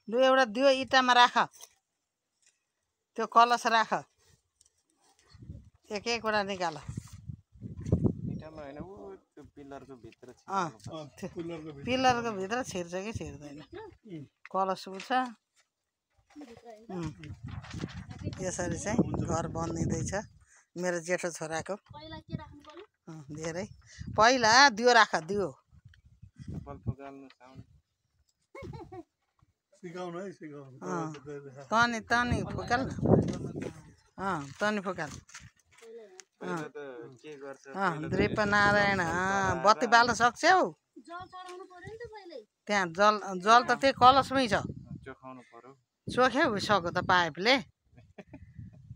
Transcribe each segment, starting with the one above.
लु एउटा दियो इँटामा राख त्यो कलश राख एक एकवटा निकाल इँटामा हैन उ त्यो पिलरको भित्र पिलरको भित्र छिर्छ कि छिर्दैन कलश उ छ यसरी चाहिँ घर बनिँदैछ मेरो जेठो छोराको धेरै पहिला दियो राख दियो तनी फुकाल तनी फुकाल दृप नारायण बत्ती बाल्न सक्छौ त्यहाँ जल त त्यही कलशमै छ चोख्यो सक्यो त पाइपले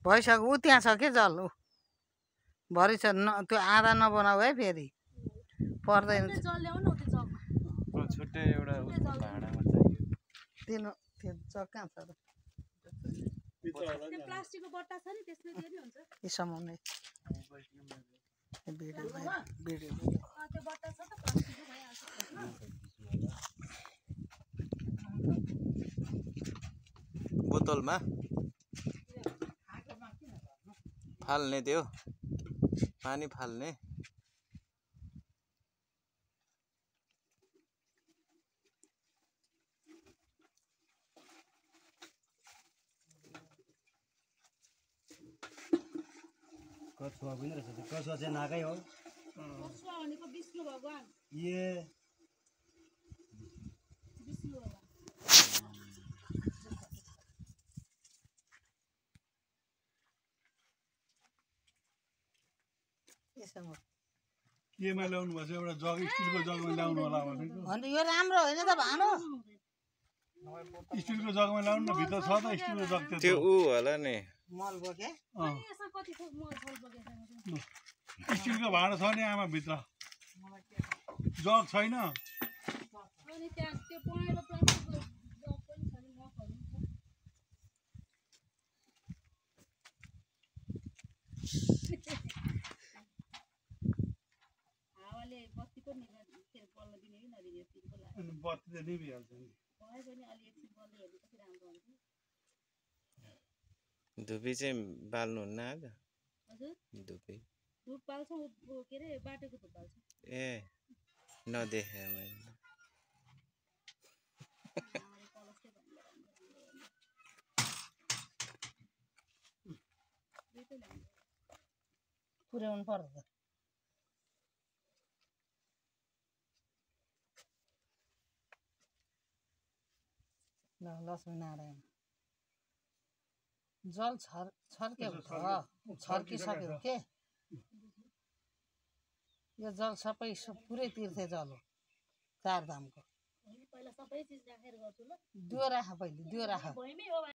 भइसक्यो ऊ त्यहाँ छ के जल ऊ भरि छ त्यो आधा नबनाऊ है फेरि पर्दैन दिनु त्यो जग कहाँ छ र समाउने बोतलमा फाल्ने त्यो पानी फाल्ने कसुवा पनि रहेछ कसुवा चाहिँ नाकै हो कसुवा भनेको विष्णु भगवान विष्णु भगवान केमा ल्याउनु भएको छ एउटा जग स्टिलको जगमा ल्याउनु होला भनेको अनि यो राम्रो होइन त भाँडो स्टिलको जगमा ल्याउनु न भित्र छ त स्टिलको जग त्यो उ होला नि मल बोके स्टिलको भाँडो छ नि आमा भित्र जग छैन बत्ती त निभिहाल्छ नि धुपी चाहिँ बाल्नुहुन्न आज धुपी ए नदेखे मैले पुर्याउनु पर्छ लक्ष्मी नारायण जल छर्केको छर्किसक्यो के यो जल सबै पुरै तीर्थे जल हो चारधामको दियो राख पहिले दियो राख